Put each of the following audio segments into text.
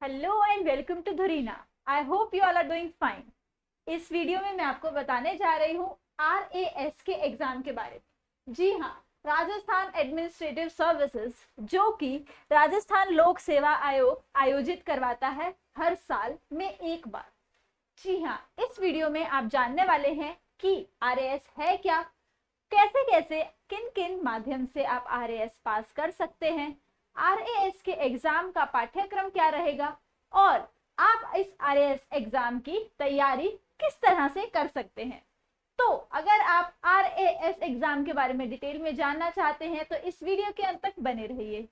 Hello and welcome to Dhurina. I hope you all are doing fine. इस video में मैं आपको बताने जा रही हूँ RAS के एग्जाम के बारे में। जी हाँ, राजस्थान एडमिनिस्ट्रेटिव सर्विसेज, जो कि राजस्थान लोक सेवा आयोग आयोजित करवाता है हर साल में एक बार। जी हाँ, इस वीडियो में आप जानने वाले हैं कि RAS है क्या, कैसे कैसे किन किन माध्यम से आप RAS पास कर सकते हैं, RAS के एग्जाम का पाठ्यक्रम क्या रहेगा और आप इस RAS एग्जाम की तैयारी किस तरह से कर सकते हैं। तो अगर आप RAS एग्जाम के बारे में डिटेल में जानना चाहते हैं तो इस वीडियो के अंत तक बने रहिए।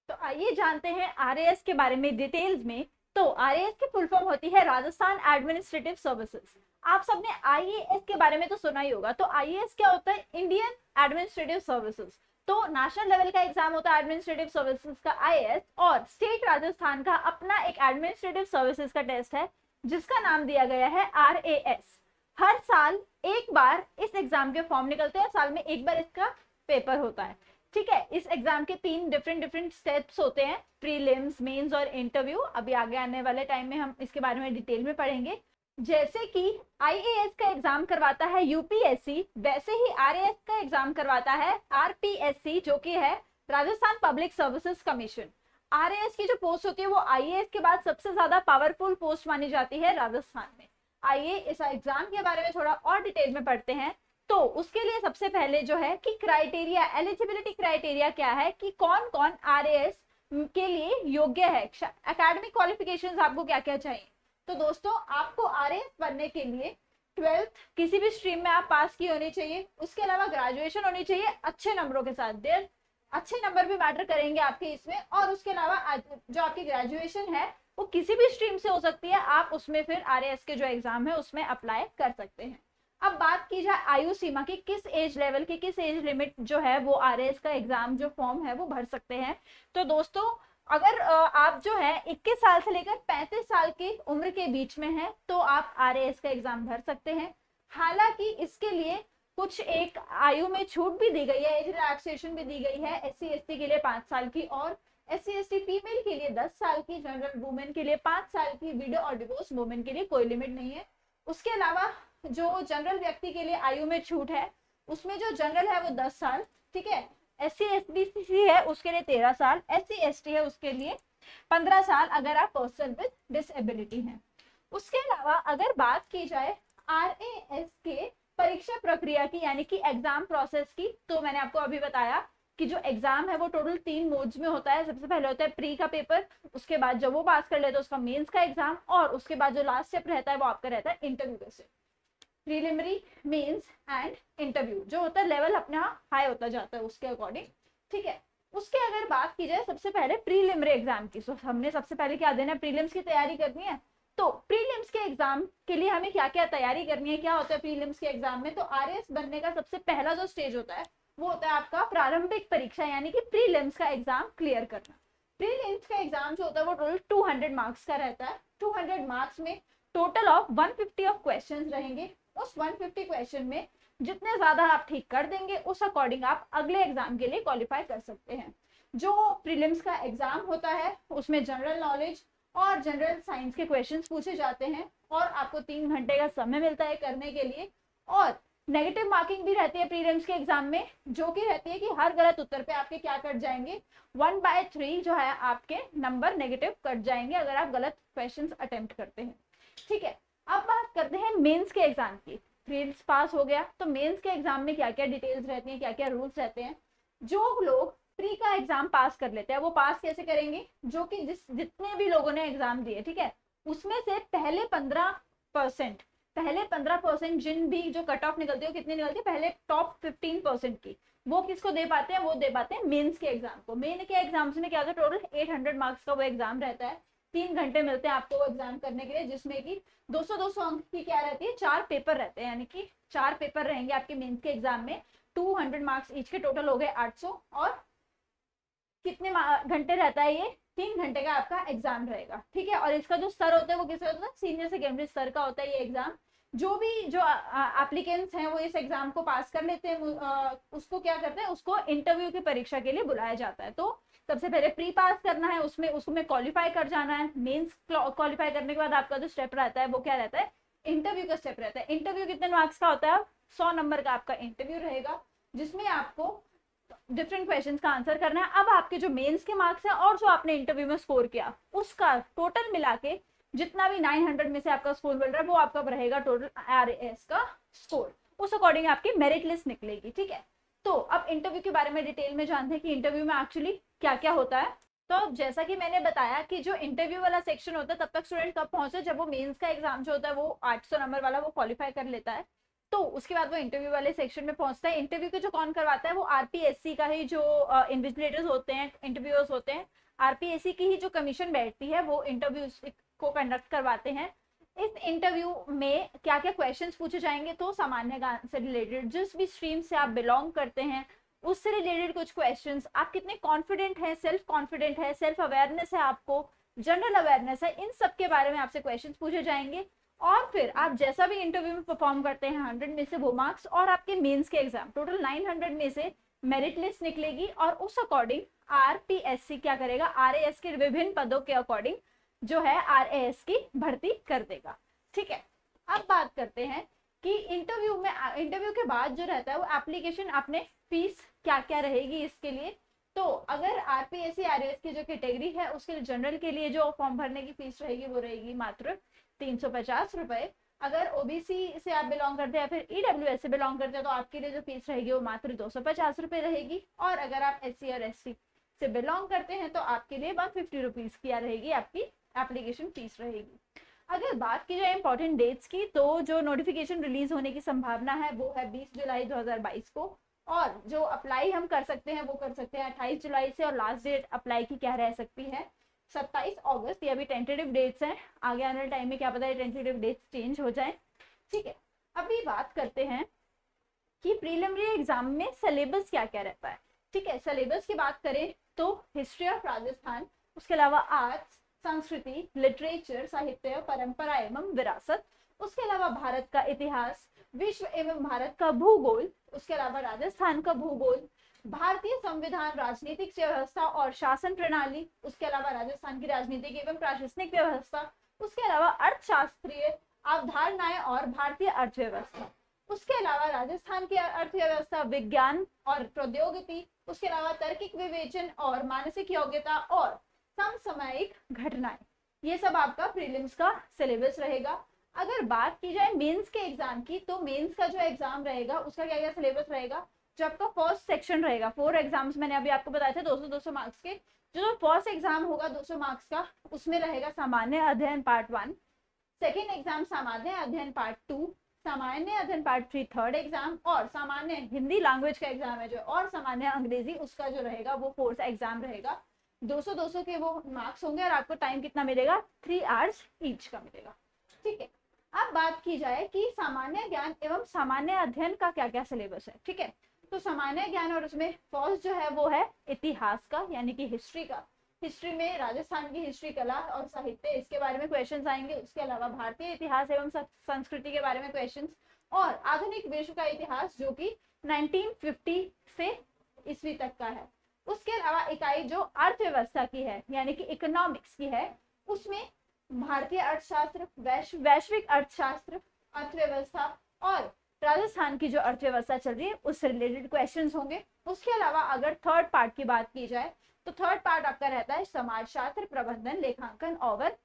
तो आइए जानते हैं RAS के बारे में डिटेल्स में। तो RAS की फुल फॉर्म होती है राजस्थान एडमिनिस्ट्रेटिव सर्विसेज। आप सबने IAS के बारे में तो सुना ही होगा। तो IAS क्या होता है? Indian administrative services. तो नेशनल लेवल का एग्जाम होता है एडमिनिस्ट्रेटिव सर्विसेज का IAS, और स्टेट राजस्थान का अपना एक एडमिनिस्ट्रेटिव सर्विसेज का टेस्ट है जिसका नाम दिया गया है RAS। हर साल एक बार इस एग्जाम के फॉर्म निकलते हैं, साल में एक बार इसका पेपर होता है। ठीक है, इस एग्जाम के 3 डिफरेंट स्टेप्स होते हैं, प्रीलिम्स, मेंस और इंटरव्यू। अभी आगे आने वाले टाइम में हम इसके बारे में डिटेल में पढ़ेंगे। जैसे कि IAS का एग्जाम करवाता है UPSC, वैसे ही RAS का एग्जाम करवाता है RPSC, जो कि है Rajasthan public services commission. RAS की जो पोस्ट होती है वो IAS के बाद सबसे ज्यादा पावरफुल पोस्ट मानी जाती है राजस्थान में। आइए इस एग्जाम के बारे में थोड़ा और डिटेल में पढ़ते हैं। तो उसके लिए सबसे पहले जो है कि क्राइटेरिया, एलिजिबिलिटी क्राइटेरिया क्या है कि कौन कौन RAS के लिए योग्य है, एकेडमिक क्वालिफिकेशंस आपको क्या क्या चाहिए। तो दोस्तों, आपको RAS बनने के लिए 12th किसी भी स्ट्रीम में आप पास की होनी चाहिए। उसके अलावा ग्रेजुएशन होनी चाहिए अच्छे नंबरों के साथ। देर अच्छे नंबर भी मैटर करेंगे आपके इसमें। और उसके अलावा जो आपकी ग्रेजुएशन है वो किसी भी स्ट्रीम से हो सकती है, आप उसमें फिर RAS के जो एग्जाम है उसमें अप्लाई कर सकते हैं। अब बात की जाए आयु सीमा की, किस एज लेवल की, किस एज लिमिट जो है वो RAS का एग्जाम जो फॉर्म है वो भर सकते हैं। तो दोस्तों, अगर आप जो है 21 साल से लेकर 35 साल की उम्र के बीच में है तो आप RAS का एग्जाम भर सकते हैं। हालांकि इसके लिए कुछ एक आयु में छूट भी दी गई है, एज रिलैक्सेशन भी दी गई है। SC ST के लिए 5 साल की, और SC ST फीमेल के लिए 10 साल की, जनरल वुमेन के लिए 5 साल की, विडो और डिवोर्स वुमेन के लिए कोई लिमिट नहीं है। उसके अलावा जो जनरल व्यक्ति के लिए आयु में छूट है, उसमें जो जनरल है वो 10 साल, ठीक है। SC ST है उसके लिए 13 साल, SC ST है उसके लिए 15 साल अगर आप पर्सन विद डिसेबिलिटी हैं। उसके अलावा अगर बात की जाए RAS के परीक्षा प्रक्रिया की, यानी कि एग्जाम प्रोसेस की, तो मैंने आपको अभी बताया कि जो एग्जाम है वो टोटल 3 मोड्स में होता है। सबसे पहले होता है प्री का पेपर, उसके बाद जब वो पास कर लेते हैं उसका मेंस का एग्जाम, और उसके बाद जो लास्ट स्टेप रहता है वो आपका रहता है इंटरव्यू का step. Preliminary, mains and interview जो होता है लेवल अपना हाई होता जाता है उसके अकॉर्डिंग, ठीक है। उसके अगर बात की जाए सबसे पहले प्रीलिमिनरी एग्जाम की, तो हमने सबसे पहले क्या देना है, प्रीलिम्स की तैयारी करनी है। तो प्रीलिम्स के एग्जाम के लिए हमें क्या क्या तैयारी करनी है, क्या होता है प्रीलिम्स के एग्जाम में। तो RAS बनने का सबसे पहला जो स्टेज होता है वो होता है आपका प्रारंभिक परीक्षा, यानी कि प्रीलिम्स का एग्जाम क्लियर करना। प्रीलिम्स का एग्जाम जो होता है वो टोटल 200 मार्क्स का रहता है। 200 मार्क्स में टोटल ऑफ 150 ऑफ क्वेश्चंस रहेंगे। उस 150 क्वेश्चन में जितने ज्यादा आप ठीक कर देंगे उस अकॉर्डिंग आप अगले एग्जाम के लिए क्वालिफाई कर सकते हैं। जो प्रीलिम्स का एग्जाम होता है उसमें जनरल नॉलेज और जनरल साइंस के क्वेश्चंस पूछे जाते हैं, और आपको 3 घंटे का समय मिलता है करने के लिए। और नेगेटिव मार्किंग भी रहती है प्रीलिम्स के एग्जाम में, जो कि रहती है कि हर गलत उत्तर पे आपके क्या कट जाएंगे, 1/3 जो है आपके नंबर नेगेटिव कट जाएंगे अगर आप गलत क्वेश्चंस अटेम्प्ट करते हैं, ठीक है। अब बात करते हैं मेंस के एग्जाम की। प्रीलिम्स पास हो गया तो मेंस के एग्जाम में क्या क्या डिटेल्स रहती हैं, क्या क्या रूल्स रहते हैं। जो लोग प्री का एग्जाम पास कर लेते हैं वो पास कैसे करेंगे, जो कि जितने भी लोगों ने एग्जाम दिए, ठीक है, उसमें से पहले 15% जिन भी जो कट ऑफ निकलती है, कितनी निकलती है, पहले टॉप 15% की, वो किसको दे पाते हैं, वो दे पाते हैं मेंस के एग्जाम को। मेन के एग्जाम्स में क्या होता है, टोटल 800 मार्क्स का वो एग्जाम रहता है। 3 घंटे मिलते हैं आपको वो एग्जाम करने के लिए, जिसमें कि 200 अंक की क्या रहती है, 4 पेपर रहते हैं, यानी कि 4 पेपर रहेंगे आपके मेंस के एग्जाम में। 200 मार्क्स ईच के, टोटल हो गए 800। और कितने घंटे रहता है ये, 3 घंटे का आपका एग्जाम रहेगा, ठीक है। और इसका जो स्तर होता है वो किस होता है, सीनियर सेकेंडरी स्तर का होता है ये एग्जाम। जो भी जो एप्लीकेंट्स हैं वो इस एग्जाम को पास कर लेते हैं, उसको क्या करते हैं, उसको इंटरव्यू की परीक्षा के लिए बुलाया जाता है। तो सबसे पहले प्री पास करना है, उसमें क्वालिफाई कर जाना है। मेंस क्वालिफाई करने के बाद आपका जो स्टेप रहता है वो क्या रहता है, इंटरव्यू का स्टेप रहता है। इंटरव्यू कितने मार्क्स का होता है, 100 नंबर का आपका इंटरव्यू रहेगा, जिसमें आपको डिफरेंट क्वेश्चंस का आंसर करना है। अब आपके जो मेंस के मार्क्स हैं और जो आपने इंटरव्यू में स्कोर किया, उसका टोटल मिला के जितना भी 900 में से आपका स्कोर मिल रहा है वो आपका रहेगा टोटल RAS का स्कोर। उस अकॉर्डिंग आपकी मेरिट लिस्ट निकलेगी, ठीक है। तो अब इंटरव्यू के बारे में डिटेल में जानते हैं कि इंटरव्यू में एक्चुअली क्या क्या होता है। तो जैसा कि मैंने बताया कि जो इंटरव्यू वाला सेक्शन होता है तब तक स्टूडेंट कब पहुंचे, जब वो मेंस का एग्जाम जो होता है वो 800 नंबर वाला वो क्वालिफाई कर लेता है, तो उसके बाद वो इंटरव्यू वाले सेक्शन में पहुंचता है। इंटरव्यू को जो कौन करवाता है, वो RPSC का ही जो इन्विजिलेटर्स होते हैं, इंटरव्यूअर्स होते हैं, RPSC की ही जो कमीशन बैठती है वो इंटरव्यू को कंडक्ट करवाते हैं। इस इंटरव्यू में क्या क्या क्वेश्चंस पूछे जाएंगे, तो सामान्य ज्ञान से रिलेटेड, जिस भी स्ट्रीम से आप बिलोंग करते हैं उससे रिलेटेड कुछ क्वेश्चंस, आप कितने कॉन्फिडेंट हैं, सेल्फ कॉन्फिडेंट है, सेल्फ अवेयरनेस है आपको, जनरल अवेयरनेस है, इन सब के बारे में आपसे क्वेश्चंस पूछे जाएंगे। और फिर आप जैसा भी इंटरव्यू में परफॉर्म करते हैं 100 में से वो मार्क्स, और आपके मेंस के एग्जाम टोटल 900 में से मेरिट लिस्ट निकलेगी, और उस अकॉर्डिंग RPSC क्या करेगा, RAS के विभिन्न पदों के अकॉर्डिंग जो है RAS की भर्ती कर देगा, ठीक है। अब बात करते हैं कि इंटरव्यू के बाद जो रहता है वो एप्लीकेशन, आपने फीस क्या क्या रहेगी इसके लिए। तो अगर RPSC RAS की जो कैटेगरी है उसके लिए जनरल के लिए जो फॉर्म भरने की फीस रहेगी वो रहेगी मात्र 350 रुपए। अगर OBC से आप बिलोंग करते हैं या फिर EWS से बिलोंग करते हैं तो आपके लिए जो फीस रहेगी वो मात्र 250 रुपए रहेगी। और अगर आप SC और ST से बिलोंग करते हैं तो आपके लिए 150 रुपीज की रहेगी आपकी एप्लीकेशन फीस रहेगी। अगर बात की जाए इंपॉर्टेंट डेट्स की, तो जो नोटिफिकेशन रिलीज होने की संभावना है वो है 20 जुलाई 2022 को, और जो अप्लाई हम कर सकते हैं वो कर सकते हैं 28 जुलाई से, और लास्ट डेट अप्लाई की क्या रह सकती है 27 अगस्त। ये अभी टेंटेटिव डेट्स हैं, आगे आने वाले टाइम में क्या पता है टेंटेटिव डेट्स चेंज हो जाए, ठीक है। अभी बात करते हैं कि प्रीलिमिनरी एग्जाम में सिलेबस क्या क्या रहता है, ठीक है। सिलेबस की बात करें तो हिस्ट्री ऑफ राजस्थान, उसके अलावा आर्ट्स, संस्कृति, लिटरेचर, साहित्य, परंपरा एवं विरासत, उसके अलावा भारत का इतिहास, विश्व एवं भारत का भूगोल, उसके अलावा राजस्थान का भूगोल, भारतीय संविधान, राजनीतिक व्यवस्था और शासन प्रणाली, उसके अलावा राजस्थान की राजनीतिक एवं प्रशासनिक व्यवस्था, उसके अलावा अर्थशास्त्रीय अवधारणाएं और भारतीय अर्थव्यवस्था, उसके अलावा राजस्थान की अर्थव्यवस्था, विज्ञान और प्रौद्योगिकी, उसके अलावा तार्किक विवेचन और मानसिक योग्यता और समसामयिक घटनाएं। ये सब आपका प्रीलिम्स का सिलेबस रहेगा। अगर बात की जाए मेंस के एग्जाम की, तो मेंस का जो एग्जाम रहेगा उसका क्या क्या सिलेबस रहेगा। जो आपका फर्स्ट सेक्शन रहेगा, 4 एग्जाम्स मैंने अभी आपको बताया था 200-200 मार्क्स के, जो फर्स्ट एग्जाम होगा 200 मार्क्स का, उसमें रहेगा सामान्य अध्ययन पार्ट 1, सेकेंड एग्जाम सामान्य अध्ययन पार्ट 2, सामान्य अध्ययन पार्ट 3 थर्ड एग्जाम, और सामान्य हिंदी लैंग्वेज का एग्जाम है जो, और सामान्य अंग्रेजी उसका जो रहेगा वो फोर्थ एग्जाम रहेगा। 200-200 के वो मार्क्स होंगे और आपको टाइम कितना मिलेगा, 3 आवर्स ईच का मिलेगा, ठीक है। अब बात की जाए कि सामान्य ज्ञान एवं सामान्य अध्ययन का क्या क्या सिलेबस है, ठीक है। तो सामान्य ज्ञान, और उसमें फर्स्ट जो है वो है इतिहास का, यानी कि हिस्ट्री का। हिस्ट्री में राजस्थान की हिस्ट्री, कला और साहित्य, इसके बारे में क्वेश्चंस आएंगे। उसके अलावा भारतीय इतिहास एवं संस्कृति के बारे में क्वेश्चंस, और आधुनिक विश्व का इतिहास जो कि 1950 से ईस्वी तक का है। उसके अलावा इकाई जो अर्थव्यवस्था की है यानी कि इकोनॉमिक्स की है, उसमें भारतीय अर्थशास्त्र, वैश्विक अर्थशास्त्र, अर्थव्यवस्था और राजस्थान की जो अर्थव्यवस्था चल रही है उससे रिलेटेड क्वेश्चंस होंगे। उसके अलावा अगर थर्ड पार्ट की बात की जाए तो थर्ड पार्ट आपका रहता है समाजशास्त्र, प्रबंधन, लेखांकन और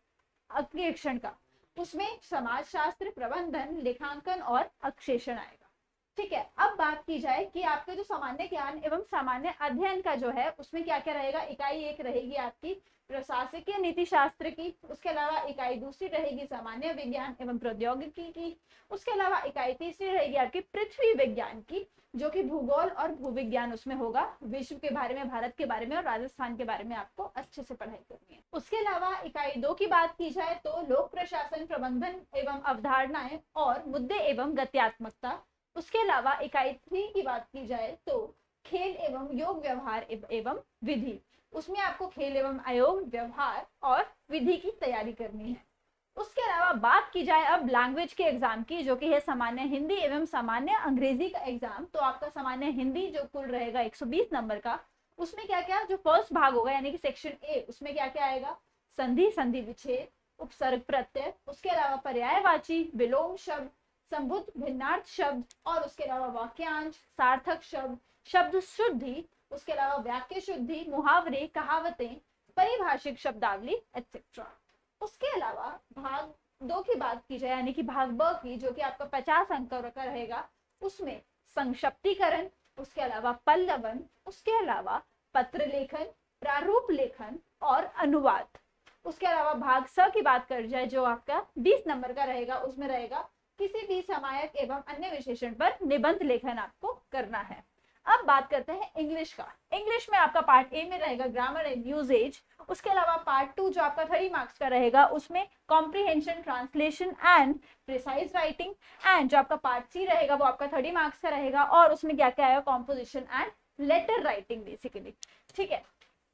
अक्षेषण का। उसमें समाजशास्त्र, प्रबंधन, लेखांकन और अक्षेषण आएगा, ठीक है। अब बात की जाए कि आपके जो सामान्य ज्ञान एवं सामान्य अध्ययन का जो है उसमें क्या क्या रहेगा। इकाई 1 रहेगी आपकी प्रशासकीय नीति शास्त्र की, उसके अलावा इकाई 2 रहेगी सामान्य विज्ञान एवं प्रौद्योगिकी की, उसके अलावा इकाई 3 रहेगी आपकी पृथ्वी विज्ञान की, जो कि भूगोल और भूविज्ञान उसमें होगा। विश्व के बारे में, भारत के बारे में और राजस्थान के बारे में आपको अच्छे से पढ़ाई करनी है। उसके अलावा इकाई 2 की बात की जाए तो लोक प्रशासन, प्रबंधन एवं अवधारणाएं और मुद्दे एवं गत्यात्मकता। उसके अलावा इकाई 3 की बात की जाए तो खेल एवं योग, व्यवहार एवं विधि। उसमें आपको खेल एवं आयोग, व्यवहार और विधि की तैयारी करनी है। उसके अलावा बात की जाए अब लैंग्वेज के एग्जाम की, जो कि है सामान्य हिंदी एवं सामान्य अंग्रेजी का एग्जाम। तो आपका सामान्य हिंदी जो कुल रहेगा 120 नंबर का, उसमें क्या क्या, जो फर्स्ट भाग होगा यानी कि सेक्शन ए, उसमें क्या क्या आएगा, संधि, संधि विच्छेद, उपसर्ग प्रत्यय, उसके अलावा पर्यायवाची, विलोम शब्द, संबुद्ध भिन्नार्थ शब्द, और उसके अलावा वाक्यांश, सार्थक शब्द, शब्द शुद्धि, उसके अलावा वाक्य शुद्धि, मुहावरे, कहावतें, परिभाषिक शब्दावली एटसेट्रा। उसके अलावा भाग 2 की बात की जाए यानी कि भाग ब की, जो कि आपका 50 अंकों का रहेगा, उसमें संक्षिप्तीकरण, उसके अलावा पल्लवन, उसके अलावा पत्र लेखन, प्रारूप लेखन और अनुवाद। उसके अलावा भाग स की बात कर जाए जो आपका 20 नंबर का रहेगा, उसमें रहेगा किसी भी समायक एवं अन्य विशेषण पर निबंध लेखन आपको करना है। अब बात करते हैं इंग्लिश का। इंग्लिश में आपका पार्ट ए में रहेगा ग्रामर एंड यूजेज, उसके अलावा पार्ट 2 जो आपका 30 मार्क्स का रहेगा, उसमें comprehension, translation and precise writing, and जो आपका पार्ट सी रहेगा वो आपका 30 मार्क्स का रहेगा, और उसमें क्या क्या आएगा, composition and later writing basically. ठीक है,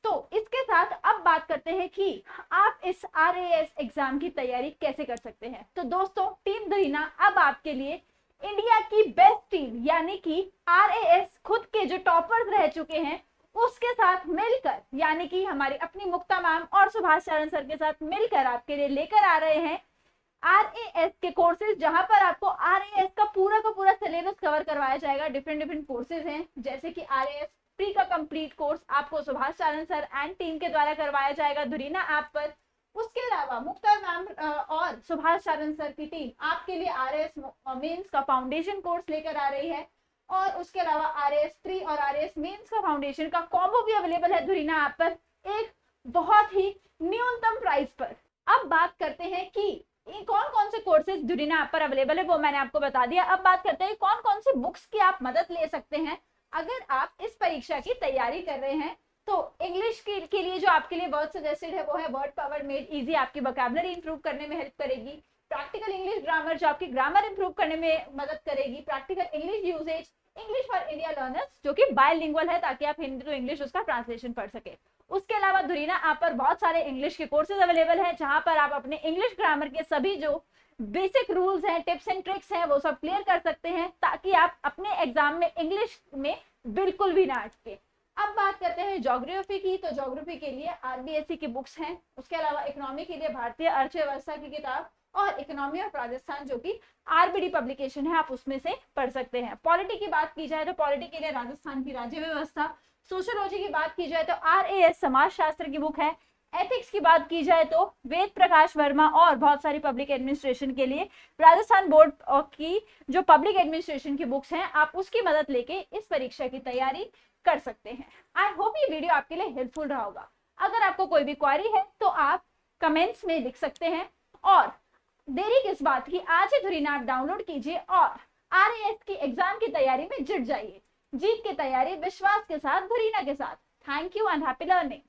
तो इसके साथ अब बात करते हैं कि आप इस RAS एग्जाम की तैयारी कैसे कर सकते हैं। तो दोस्तों, टीम धरीना अब आपके लिए इंडिया की बेस्ट टीम यानी कि RAS खुद के जो टॉपर्स रह चुके हैं उसके साथ मिलकर, यानी कि हमारी अपनी मुक्ता मैम और सुभाष चरण सर के साथ मिलकर आपके लिए लेकर आ रहे हैं RAS के कोर्सेज, जहां पर आपको RAS का पूरा सिलेबस कवर करवाया जाएगा। डिफरेंट कोर्सेज हैं, जैसे कि RAS प्री का कंप्लीट कोर्स आपको सुभाष चरण सर एंड टीम के द्वारा करवाया जाएगा धुरीना ऐप पर। उसके अलावा मुक्ता मैम और सुभाष चरण सर की टीम आपके लिए RAS मेंस का फाउंडेशन कोर्स लेकर आ रही है, और उसके अलावा RAS 3 और RAS मेंस का फाउंडेशन का कॉम्बो भी अवेलेबल है धुरीना ऐप पर, एक बहुत ही न्यूनतम प्राइस पर। अब बात करते हैं कि कौन कौन से कोर्सेज धुरीना ऐप पर अवेलेबल है, वो मैंने आपको बता दिया। अब बात करते हैं कौन कौन सी बुक्स की आप मदद ले सकते हैं अगर आप इस परीक्षा की तैयारी कर रहे हैं। तो इंग्लिश के लिए जो आपके लिए वर्ड सजेस्टेड है वो है वर्ड पावर मेड इजी, आपकी वोकैबुलरी इंप्रूव करने में हेल्प करेगी। प्रैक्टिकल इंग्लिश ग्रामर जो आपकी ग्रामर इंप्रूव करने में मदद करेगी। Practical English usage, English for India learners जो कि बायलिंगुअल है, ताकि आप हिंदी टू इंग्लिश उसका ट्रांसलेशन पढ़ सके। उसके अलावा धुरीना ऐप पर बहुत सारे इंग्लिश के कोर्सेज अवेलेबल हैं, जहां पर आप अपने इंग्लिश ग्रामर के सभी जो बेसिक रूल्स हैं, टिप्स एंड ट्रिक्स हैं, वो सब क्लियर कर सकते हैं, ताकि आप अपने एग्जाम में इंग्लिश में बिल्कुल भी ना अटके। अब बात करते हैं ज्योग्राफी की। तो ज्योग्राफी के लिए RBSE की बुक्स हैं, उसके अलावा इकोनॉमी के लिए भारतीय अर्थव्यवस्था की किताब और इकोनॉमी ऑफ राजस्थान जो कि RBD पब्लिकेशन है, आप उसमें से पढ़ सकते हैं। पॉलिटी की बात की जाए तो पॉलिटी के लिए राजस्थान की राज्य व्यवस्था। सोशियोलॉजी की बात की जाए तो RAS समाजशास्त्र की बुक है। एथिक्स की बात की जाए तो वेद प्रकाश वर्मा और बहुत सारी पब्लिक एडमिनिस्ट्रेशन के लिए राजस्थान बोर्ड की जो पब्लिक एडमिनिस्ट्रेशन की बुक्स हैं, आप उसकी मदद लेके इस परीक्षा की तैयारी कर सकते हैं। आई होप ये वीडियो आपके लिए हेल्पफुल रहा होगा। अगर आपको कोई भी क्वेरी है तो आप कमेंट्स में लिख सकते हैं, और देरी किस बात की, आज ही धुरीना ऐप डाउनलोड कीजिए और RAS की एग्जाम की तैयारी में जुट जाइए। जीत की तैयारी विश्वास के साथ, धुरीना के साथ। Thank you and happy learning.